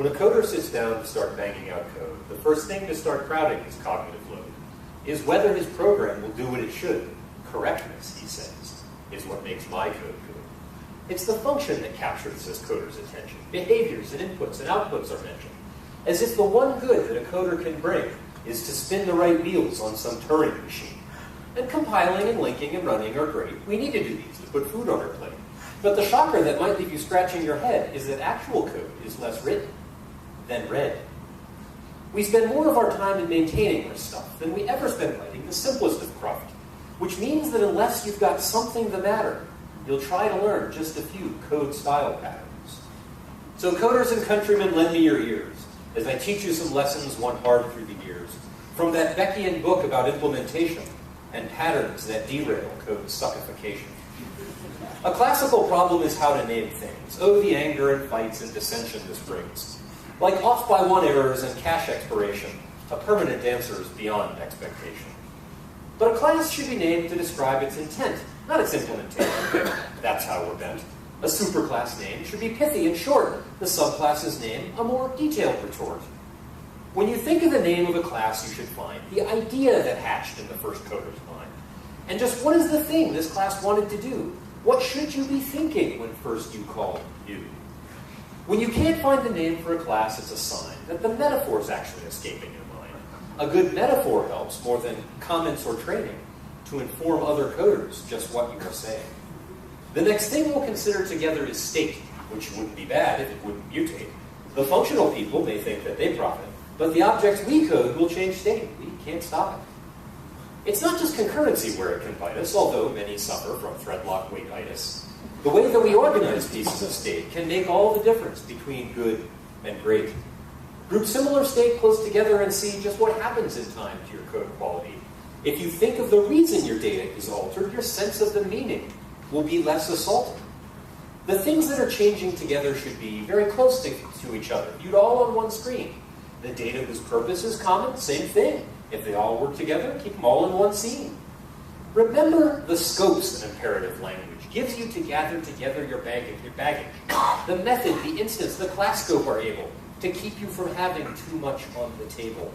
When a coder sits down to start banging out code, the first thing to start crowding his cognitive load is whether his program will do what it should. Correctness, he says, is what makes my code good. It's the function that captures this coder's attention. Behaviors and inputs and outputs are mentioned, as if the one good that a coder can bring is to spin the right wheels on some Turing machine. And compiling and linking and running are great. We need to do these to put food on our plate. But the shocker that might leave you scratching your head is that actual code is less written than read. We spend more of our time in maintaining this stuff than we ever spend writing the simplest of craft, which means that unless you've got something the matter, you'll try to learn just a few code style patterns. So coders and countrymen, lend me your ears as I teach you some lessons won hard through the years from that Beckian book about implementation and patterns that derail code suckification. A classical problem is how to name things. Oh, the anger and fights and dissension this brings. Like off by one errors and cache expiration, a permanent answer is beyond expectation. But a class should be named to describe its intent, not its implementation. That's how we're bent. A superclass name should be pithy and short, the subclass's name a more detailed retort. When you think of the name of a class, you should find the idea that hatched in the first coder's mind. And just what is the thing this class wanted to do? What should you be thinking when first you called new? When you can't find the name for a class, it's a sign that the metaphor is actually escaping your mind. A good metaphor helps more than comments or training to inform other coders just what you are saying. The next thing we'll consider together is state, which wouldn't be bad if it wouldn't mutate. The functional people may think that they profit, but the objects we code will change state. We can't stop it. It's not just concurrency where it can bite us, although many suffer from threadlock weightitis. The way that we organize pieces of state can make all the difference between good and great. Group similar state close together and see just what happens in time to your code quality. If you think of the reason your data is altered, your sense of the meaning will be less assaulted. The things that are changing together should be very close to each other, viewed all on one screen. The data whose purpose is common, same thing. If they all work together, keep them all in one scene. Remember the scopes in imperative language gives you to gather together your baggage. The method, the instance, the class scope are able to keep you from having too much on the table.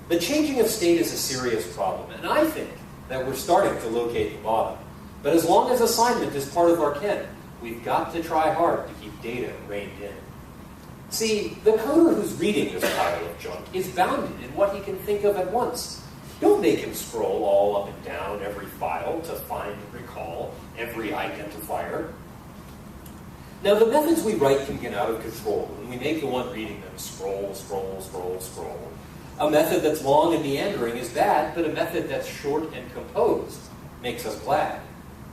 The changing of state is a serious problem, and I think that we're starting to locate the bottom. But as long as assignment is part of our ken, we've got to try hard to keep data reined in. See, the coder who's reading this pile of junk is bounded in what he can think of at once. Don't make him scroll all up and down every file to find and recall every identifier. Now, the methods we write can get out of control when we make the one reading them scroll, scroll, scroll, scroll. A method that's long and meandering is bad, but a method that's short and composed makes us glad.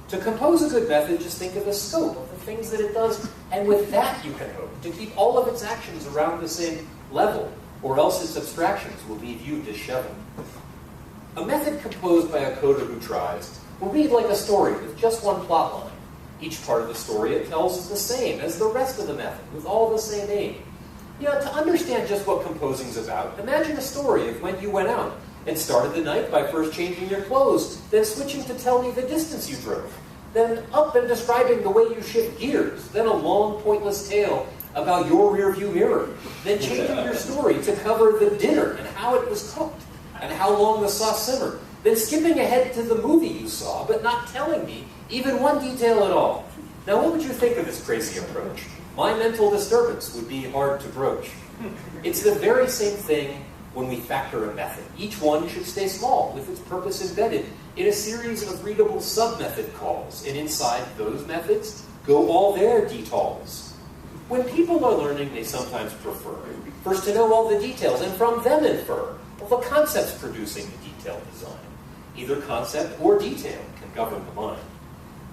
To compose a good method, just think of the scope of the things that it does, and with that you can hope to keep all of its actions around the same level, or else its abstractions will leave you disheveled. A method composed by a coder who tries will read like a story with just one plot line. Each part of the story it tells is the same as the rest of the method, with all the same aim. You know, to understand just what composing's about, imagine a story of when you went out and started the night by first changing your clothes, then switching to tell me the distance you drove, then up and describing the way you shift gears, then a long, pointless tale about your rearview mirror, then changing your story to cover the dinner and how it was cooked, and how long the sauce simmered, then skipping ahead to the movie you saw, but not telling me even one detail at all. Now, what would you think of this crazy approach? My mental disturbance would be hard to broach. It's the very same thing when we factor a method. Each one should stay small, with its purpose embedded in a series of readable sub-method calls, and inside those methods go all their detals. When people are learning, they sometimes prefer first to know all the details, and from them infer the concepts producing the detailed design. Either concept or detail can govern the mind.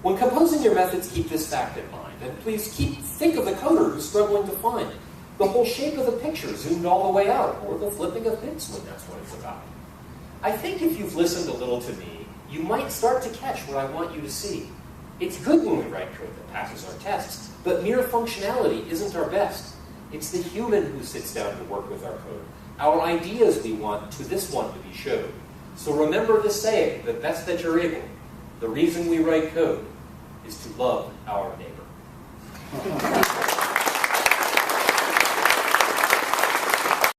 When composing your methods, keep this fact in mind, and please think of the coder who's struggling to find the whole shape of the picture zoomed all the way out, or the flipping of bits when that's what it's about. I think if you've listened a little to me, you might start to catch what I want you to see. It's good when we write code that passes our tests, but mere functionality isn't our best. It's the human who sits down to work with our code, our ideas we want to this one to be showed. So remember the saying, the best that you're able. The reason we write code is to love our neighbor.